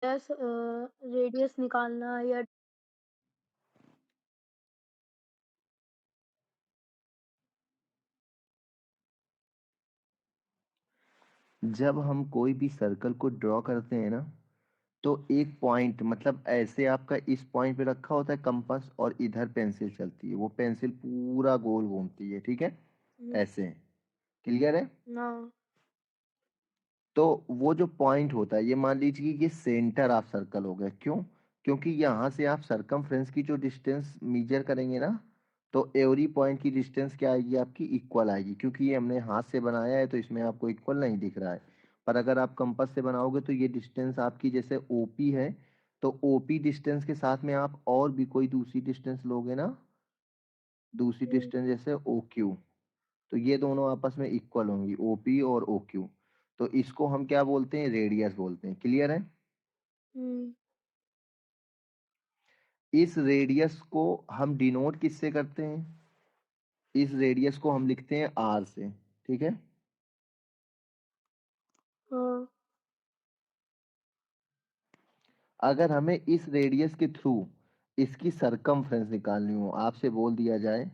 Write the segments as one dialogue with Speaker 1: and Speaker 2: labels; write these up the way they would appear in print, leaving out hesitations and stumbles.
Speaker 1: Radius निकालना या
Speaker 2: जब हम कोई भी सर्कल को ड्रॉ करते हैं ना, तो एक पॉइंट मतलब ऐसे आपका इस पॉइंट पे रखा होता है कंपास और इधर पेंसिल चलती है, वो पेंसिल पूरा गोल घूमती है, ठीक है,
Speaker 1: हुँ,
Speaker 2: ऐसे। क्लियर है?
Speaker 1: ना
Speaker 2: तो वो जो पॉइंट होता है, ये मान लीजिए कि ये सेंटर ऑफ सर्कल हो गया। क्यों? क्योंकि यहाँ से आप सरकमफ्रेंस की जो डिस्टेंस मेजर करेंगे ना, तो एवरी पॉइंट की डिस्टेंस क्या आएगी आपकी? इक्वल आएगी, क्योंकि ये हमने हाथ से बनाया है तो इसमें आपको इक्वल नहीं दिख रहा है। पर अगर आप कंपास से बनाओगे तो ये डिस्टेंस आपकी जैसे ओपी है, तो ओपी डिस्टेंस के साथ में आप और भी कोई दूसरी डिस्टेंस लोगे ना, दूसरी
Speaker 1: हुँ,
Speaker 2: डिस्टेंस जैसे ओ क्यू, तो ये दोनों आपस में इक्वल होंगी, ओपी और ओ क्यू। तो इसको हम क्या बोलते हैं? रेडियस बोलते हैं। क्लियर है?
Speaker 1: हुँ,
Speaker 2: इस रेडियस को हम डिनोट किससे करते हैं? इस रेडियस को हम लिखते हैं आर से, ठीक है।
Speaker 1: हाँ,
Speaker 2: अगर हमें इस रेडियस के थ्रू इसकी सरकमफ्रेंस निकालनी हो, आपसे बोल दिया जाए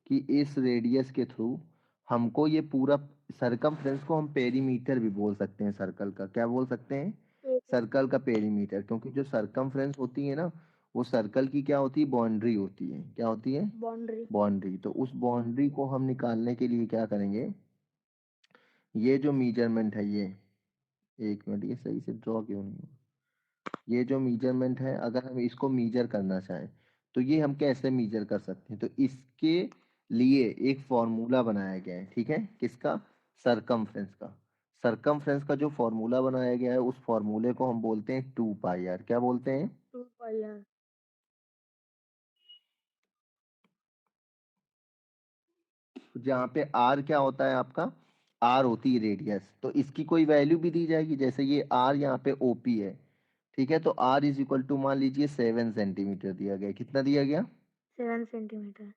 Speaker 2: कि इस रेडियस के थ्रू हमको ये पूरा सरकमफ्रेंस को हम पेरीमीटर भी बोल सकते हैं, सर्कल का क्या बोल सकते हैं?
Speaker 1: हुँ,
Speaker 2: सर्कल का पेरीमीटर, क्योंकि जो सरकमफ्रेंस होती है ना, वो सर्कल की क्या होती है? बाउंड्री होती है। क्या होती है?
Speaker 1: Boundary
Speaker 2: boundary. तो उस बाउंड्री को हम निकालने के लिए क्या करेंगे? ये जो मेजरमेंट है, ये एक मिनट, ये सही से ड्रॉ क्यों नहीं हुआ? ये जो मेजरमेंट है, अगर हम इसको मेजर करना चाहें तो ये हम कैसे मेजर कर सकते हैं? तो इसके लिए एक फॉर्मूला बनाया गया है, ठीक है, किसका? सरकमफ्रेंस का। सरकमफ्रेंस का जो फॉर्मूला बनाया गया है, उस फॉर्मूले को हम बोलते हैं 2 पाई आर। क्या बोलते हैं?
Speaker 1: 2 पाई आर
Speaker 2: जहाँ पे आर क्या होता है आपका? आर होती है रेडियस, तो इसकी कोई वैल्यू भी दी जाएगी, जैसे ये आर यहाँ पे ओपी है, ठीक है, तो आर इज इक्वल टू मान लीजिए 7 सेंटीमीटर दिया गया। कितना दिया गया?
Speaker 1: 7 सेंटीमीटर।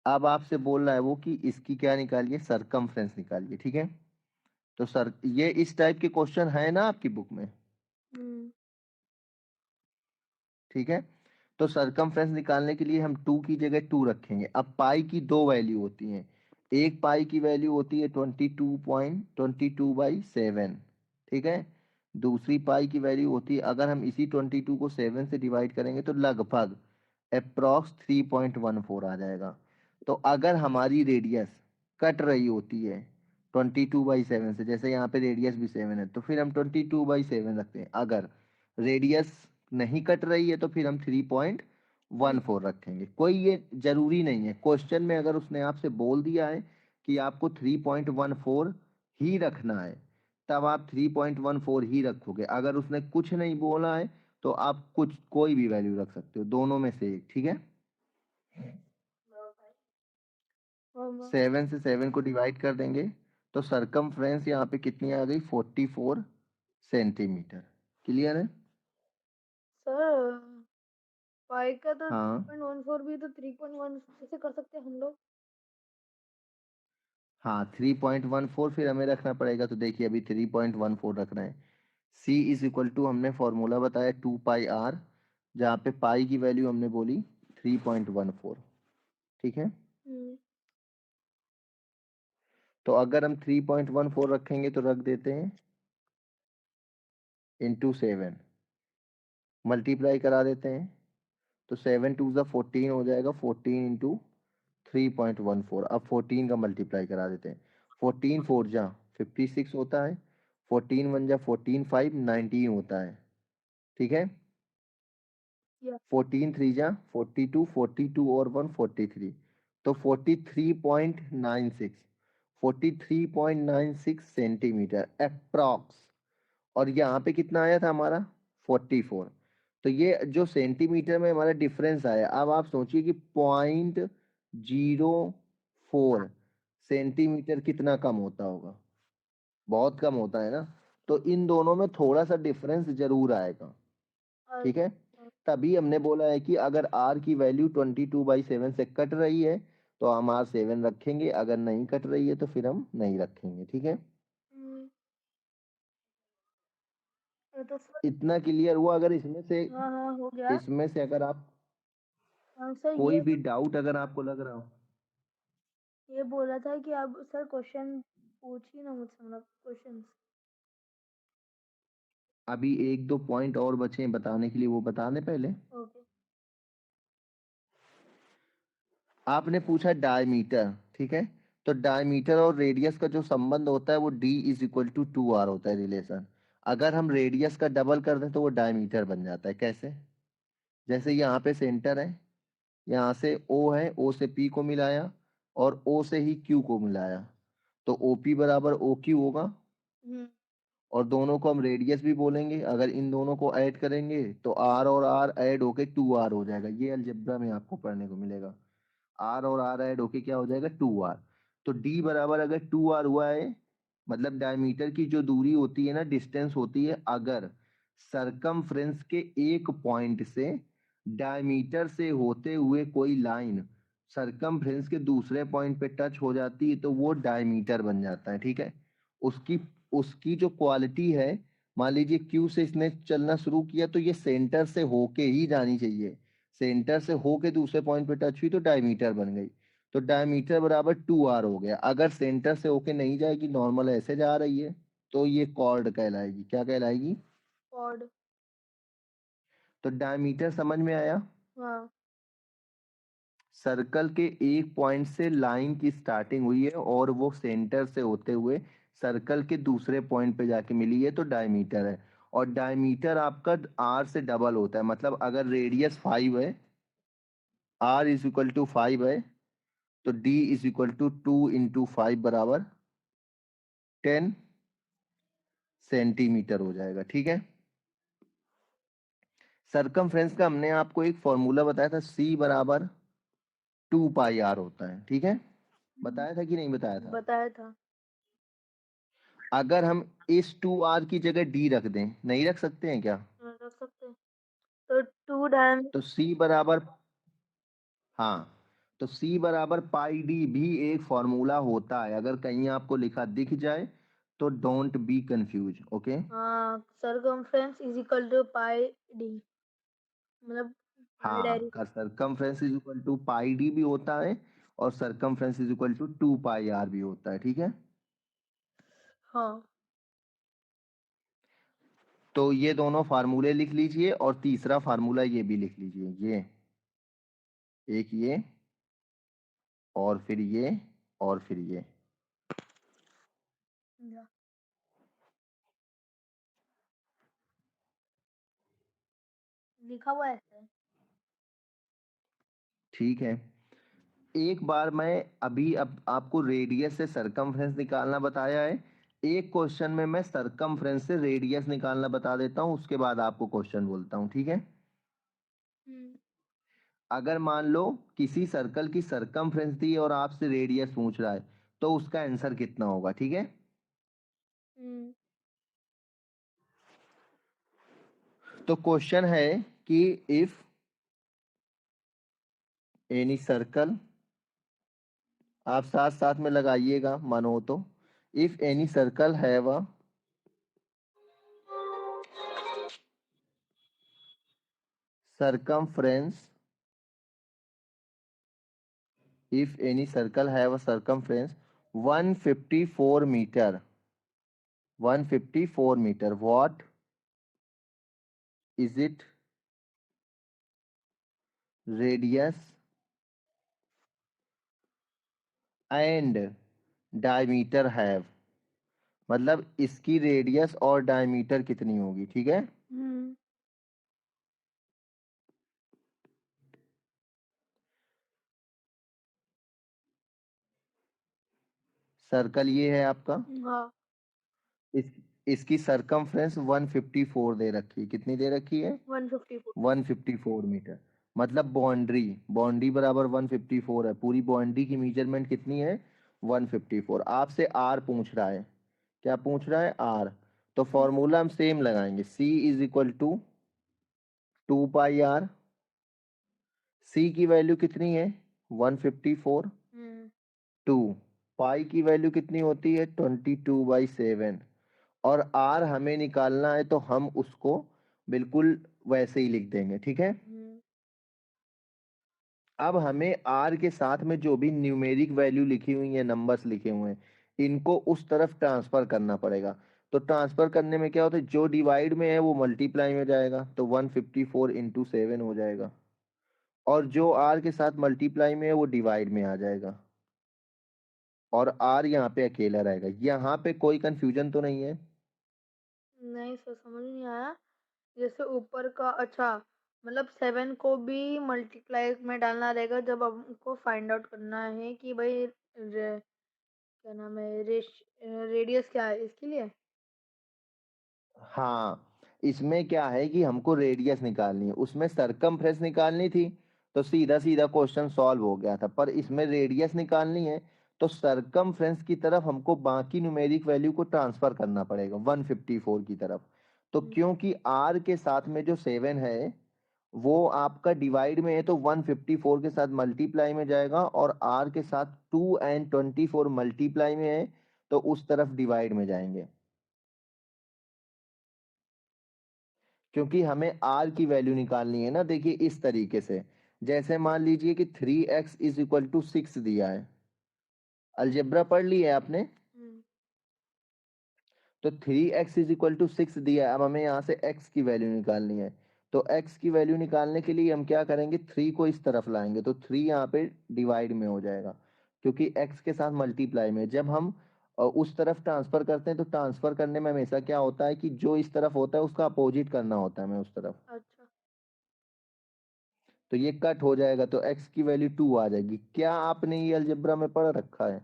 Speaker 2: अब आपसे बोल रहा है वो कि इसकी क्या निकालिए? सरकमफ्रेंस निकालिए, ठीक है। तो सर ये इस टाइप के क्वेश्चन है ना आपकी बुक में,
Speaker 1: हुँ,
Speaker 2: ठीक है। तो सरकमफ्रेंस निकालने के लिए हम 2 की जगह 2 रखेंगे। अब पाई की दो वैल्यू होती हैं। एक पाई की वैल्यू होती है 22.22/7, ठीक है। दूसरी पाई की वैल्यू होती है, अगर हम इसी 22 को 7 से डिवाइड करेंगे तो लगभग अप्रॉक्स 3.14 आ जाएगा। तो अगर हमारी रेडियस कट रही होती है 22/7 से, जैसे यहाँ पे रेडियस भी 7 है, तो फिर हम 22/7 रखते हैं। अगर रेडियस नहीं कट रही है तो फिर हम 3.14 रखेंगे। कोई ये जरूरी नहीं है, क्वेश्चन में अगर उसने आपसे बोल दिया है कि आपको 3.14 ही रखना है, तब आप 3.14 ही रखोगे। अगर उसने कुछ नहीं बोला है तो आप कुछ कोई भी वैल्यू रख सकते हो, दोनों में से एक, ठीक है।
Speaker 1: और म
Speaker 2: 7 से 7 को डिवाइड कर देंगे तो सरकमफ्रेंस यहाँ पे कितनी आ गई? 44 सेंटीमीटर। क्लियर है?
Speaker 1: सर पाई का तो
Speaker 2: हाँ
Speaker 1: 3.14 भी तो 3.1 ऐसे कर सकते हैं हम लोग।
Speaker 2: हाँ, 3.14 फिर हमें रखना पड़ेगा, तो देखिए अभी 3.14 रख रहे हैं। सी इज इक्वल टू, हमने फॉर्मूला बताया 2 पाई आर, जहाँ पे पाई की वैल्यू हमने बोली 3.14, ठीक है।
Speaker 1: हुँ,
Speaker 2: तो अगर हम 3.14 रखेंगे तो रख देते हैं इंटू 7, मल्टीप्लाई करा देते हैं, तो 7 2 ज़ा 14 हो जाएगा, 14 इंटू 3.14। अब 14 का मल्टीप्लाई करा देते हैं, 14 4 ज़ा 56 होता है, 14 1 ज़ा 14 5 19 होता है, ठीक है।
Speaker 1: या
Speaker 2: 14 3 ज़ा 42, 42 और 1 43, तो 43.96, 43.96 सेंटीमीटर अप्रॉक्स। और यहाँ पे कितना आया था हमारा? 44। तो ये जो सेंटीमीटर में हमारा डिफरेंस आया, अब आप सोचिए कि 0.04 सेंटीमीटर कितना कम होता होगा? बहुत कम होता है ना। तो इन दोनों में थोड़ा सा डिफरेंस जरूर आएगा, ठीक है।
Speaker 1: अच्छा,
Speaker 2: तभी हमने बोला है कि अगर आर की वैल्यू 22/7 से कट रही है तो हम आर 7 रखेंगे, अगर नहीं कट रही है तो फिर हम नहीं रखेंगे, ठीक है।
Speaker 1: हुँ, तो सर
Speaker 2: इतना क्लियर हुआ? अगर इसमें से
Speaker 1: हाँ हो गया।
Speaker 2: अगर आप
Speaker 1: सर
Speaker 2: कोई
Speaker 1: ये
Speaker 2: भी डाउट अगर आपको लग रहा हो,
Speaker 1: ये बोला था कि आप सर क्वेश्चन पूछिए ना मुझसे, मतलब क्वेश्चंस।
Speaker 2: अभी एक दो पॉइंट और बचे हैं बताने के लिए, वो बता दें पहले।
Speaker 1: ओके।
Speaker 2: आपने पूछा डायमीटर, ठीक है? तो डायमीटर और रेडियस का जो संबंध होता है वो d is equal to 2r होता है रिलेशन। अगर हम रेडियस का डबल कर दें तो वो डायमीटर बन जाता है। कैसे? जैसे यहाँ पे सेंटर है, यहाँ से O है, O से P को मिलाया और O से ही Q को मिलाया, तो OP बराबर OQ होगा। और दोनों को हम रेडियस भी बोलेंगे। अगर इन दोनों को ऐड करेंगे तो R और R ऐड होके 2R हो जाएगा। ये अलजेब्रा में आपको पढ़ने को मिलेगा। R और R ऐड होके क्या हो जाएगा? 2R। तो D बराबर अगर 2R हुआ है, मतलब डायमीटर की जो दूरी होती है ना, डिस्टेंस होती है, अगर सरकमफ्रेंस के एक पॉइंट से डायमीटर से होते हुए कोई लाइन सरकमफ्रेंस के दूसरे पॉइंट पे टच हो जाती है तो वो डायमीटर बन जाता है। ठीक है? उसकी उसकी जो क्वालिटी है, मान लीजिए क्यू से इसने चलना शुरू किया तो ये सेंटर से होके ही जानी चाहिए। सेंटर से होके दूसरे पॉइंट पे टच हुई तो डायमीटर बन गई। तो डायमीटर बराबर 2R हो गया। अगर सेंटर से होके नहीं जाएगी, नॉर्मल ऐसे जा रही है, तो ये कॉर्ड कहलाएगी। क्या कहलाएगी?
Speaker 1: कॉर्ड।
Speaker 2: तो डायमीटर समझ में आया?
Speaker 1: हाँ।
Speaker 2: सर्कल के एक पॉइंट से लाइन की स्टार्टिंग हुई है और वो सेंटर से होते हुए सर्कल के दूसरे पॉइंट पे जाके मिली है तो डायमीटर है। और डायमीटर आपका आर से डबल होता है। मतलब अगर रेडियस 5 है, आर इज इक्वल टू 5 है, तो डी इज इक्वल टू 2 × 5 बराबर 10 सेंटीमीटर हो जाएगा। ठीक है? सरकमफ्रेंस का हमने आपको एक फॉर्मूला बताया था, सी बराबर 2πr होता है। ठीक है? बताया था कि नहीं बताया था?
Speaker 1: बताया था।
Speaker 2: अगर हम इस 2r की जगह d रख दें, नहीं रख सकते हैं क्या?
Speaker 1: रख सकते हैं। तो 2 डायम
Speaker 2: तो c बराबर, हाँ, तो c बराबर पाई डी भी एक फॉर्मूला होता है। अगर कहीं आपको लिखा दिख जाए तो डोंट बी कंफ्यूज। ओके?
Speaker 1: हाँ, circumference is equal to pi D, मतलब पाई
Speaker 2: हाँ, का circumference is equal to pi D भी होता है और circumference is equal to 2πr भी होता है। ठीक है?
Speaker 1: हाँ।
Speaker 2: तो ये दोनों फार्मूले लिख लीजिए और तीसरा फार्मूला ये भी लिख लीजिए। ये एक, ये और फिर ये और फिर ये।
Speaker 1: या। लिखा हुआ है ऐसे।
Speaker 2: ठीक है? एक बार मैं अभी अब आपको रेडियस से सरकमफ्रेंस निकालना बताया है। एक क्वेश्चन में मैं सरकमफ्रेंस से रेडियस निकालना बता देता हूँ, उसके बाद आपको क्वेश्चन बोलता हूँ। ठीक है? अगर मान लो किसी सर्कल की सरकमफ्रेंस दी है और आपसे रेडियस पूछ रहा है तो उसका आंसर कितना होगा? ठीक है? तो क्वेश्चन है कि इफ एनी सर्कल, आप साथ साथ में लगाइएगा मानो तो, if any circle have a circumference, if any circle have a circumference 154 meter, 154 meter, what is it radius and diameter have? मतलब इसकी रेडियस और डायमीटर कितनी होगी? ठीक है? सर्कल ये है आपका,
Speaker 1: हाँ।
Speaker 2: इस इसकी सरकमफ्रेंस 154 दे रखी है। कितनी दे रखी है?
Speaker 1: 154।
Speaker 2: 154 मीटर। मतलब बाउंड्री, बाउंड्री बराबर 154 है। पूरी बाउंड्री की मेजरमेंट कितनी है? 154। आपसे आर पूछ रहा है। क्या पूछ रहा है? आर। तो फॉर्मूला हम सेम लगाएंगे, सी इज इक्वल टू 2πr। सी की वैल्यू कितनी है? 154। 2 पाई की वैल्यू कितनी होती है? 22/7। और आर हमें निकालना है, तो हम उसको बिल्कुल वैसे ही लिख देंगे, ठीक है। अब हमें आर के साथ में जो भी न्यूमेरिक वैल्यू लिखी हुई है, नंबर्स लिखे हुए हैं, इनको उस तरफ ट्रांसफर करना पड़ेगा। तो ट्रांसफर करने में क्या होता है, जो डिवाइड में है वो मल्टीप्लाई में जाएगा, तो 154 इंटू 7 हो जाएगा, और जो आर के साथ मल्टीप्लाई में है वो डिवाइड में आ जाएगा, और आर यहाँ पे अकेला रहेगा। यहाँ पे कोई कंफ्यूजन तो नहीं है?
Speaker 1: नहीं सर, समझ नहीं आया। जैसे ऊपर का, अच्छा, मतलब 7 को भी मल्टीप्लाई में डालना रहेगा जब हमको फाइंड आउट करना है कि भाई क्या नाम है, रेडियस क्या है इसके लिए।
Speaker 2: हाँ, इसमें क्या है कि हमको रेडियस निकालनी है, उसमें सरकमफ्रेंस निकालनी थी, तो सीधा सीधा क्वेश्चन सॉल्व हो गया था। पर इसमें रेडियस निकालनी है, तो सरकमफ्रेंस की तरफ हमको बाकी न्यूमेरिक वैल्यू को ट्रांसफर करना पड़ेगा 154 की तरफ। तो क्योंकि आर के साथ में जो 7 है वो आपका डिवाइड में है, तो 154 के साथ मल्टीप्लाई में जाएगा, और आर के साथ 2 एंड 24 मल्टीप्लाई में है, तो उस तरफ डिवाइड में जाएंगे। क्योंकि हमें आर की वैल्यू निकालनी है ना, देखिए इस तरीके से, जैसे मान लीजिए कि 3x इज इक्वल टू 6 दिया है, अलजेब्रा पढ़ ली है आपने, तो 3x इज इक्वल टू 6 दिया है। अब हमें यहाँ से x की वैल्यू निकालनी है, तो x की वैल्यू निकालने के लिए हम क्या करेंगे, 3 को इस तरफ लाएंगे, तो 3 यहाँ पे डिवाइड में हो जाएगा, क्योंकि x के साथ मल्टीप्लाई में। जब हम उस तरफ ट्रांसफर करते हैं, तो ट्रांसफर करने में हमेशा क्या होता है कि जो इस तरफ होता है उसका अपोजिट करना होता है हमें उस तरफ।
Speaker 1: अच्छा,
Speaker 2: तो ये कट हो जाएगा, तो x की वैल्यू 2 आ जाएगी। क्या आपने ये अलजेब्रा में पढ़ रखा है?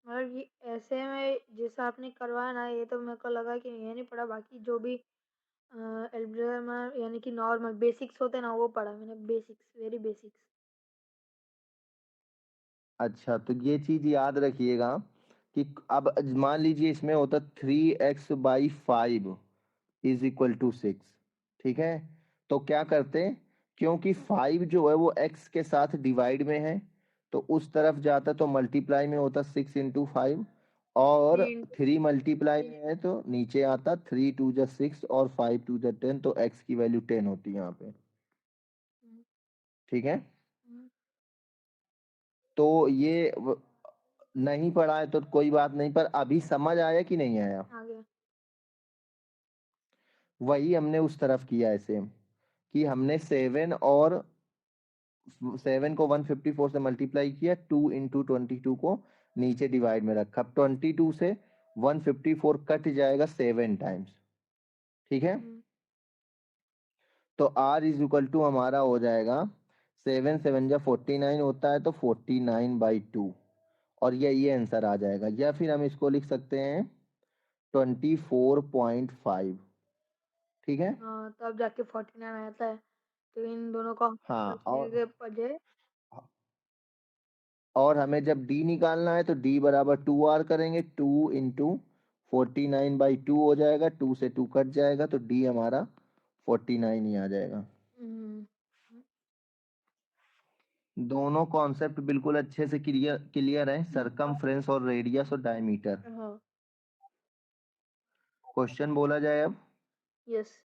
Speaker 1: मतलब ये ऐसे में जैसा आपने करवाया ना, ये तो मेरे को लगा कि ये नहीं पढ़ा, बाकी जो भी अलजेब्रा में यानी कि नॉर्मल बेसिक्स होते हैं ना, वो पढ़ा मैंने, बेसिक्स, वेरी बेसिक्स।
Speaker 2: अच्छा, तो ये चीज याद रखिएगा कि अब मान लीजिए इसमें होता 3x/5 इज इक्वल टू 6, ठीक है। तो क्या करते हैं, क्योंकि 5 जो है वो x के साथ डिवाइड में है, तो उस तरफ जाता तो मल्टीप्लाई में होता 6 इंटू 5, और 3 मल्टीप्लाई में है तो नीचे आता 3 2 जा 6 और 5 2 जा 10, तो x की वैल्यू 10 होती है यहाँ पे, ठीक है। तो ये नहीं पढ़ा है तो कोई बात नहीं, पर अभी समझ आया कि नहीं आया?
Speaker 1: आ गया।
Speaker 2: वही हमने उस तरफ किया है सेम, कि हमने 7 को 154 से मल्टीप्लाई किया, 2 इंटू 22 को नीचे डिवाइड में रखा। अब 22 से 154 कट जाएगा 7 टाइम्स, ठीक है। तो r इज इक्वल टू हमारा हो जाएगा 7 7 जा 49 होता है, तो 49/2, और यही आंसर आ जाएगा। या फिर हम इसको लिख सकते हैं 24.5, ठीक है।
Speaker 1: हाँ, तब जाके 49 आता है। तो इन दोनों का
Speaker 2: हाँ,
Speaker 1: रखने के बजाय।
Speaker 2: और हमें जब d निकालना है, तो d बराबर 2r करेंगे, 2 इंटू 49/2 हो जाएगा, 2 से 2 कट जाएगा, तो d हमारा 49 ही आ जाएगा। दोनों कॉन्सेप्ट बिल्कुल अच्छे से क्लियर क्लियर है, सरकमफ्रेंस और रेडियस और डायमीटर।
Speaker 1: हाँ।
Speaker 2: क्वेश्चन बोला जाए अब।
Speaker 1: यस।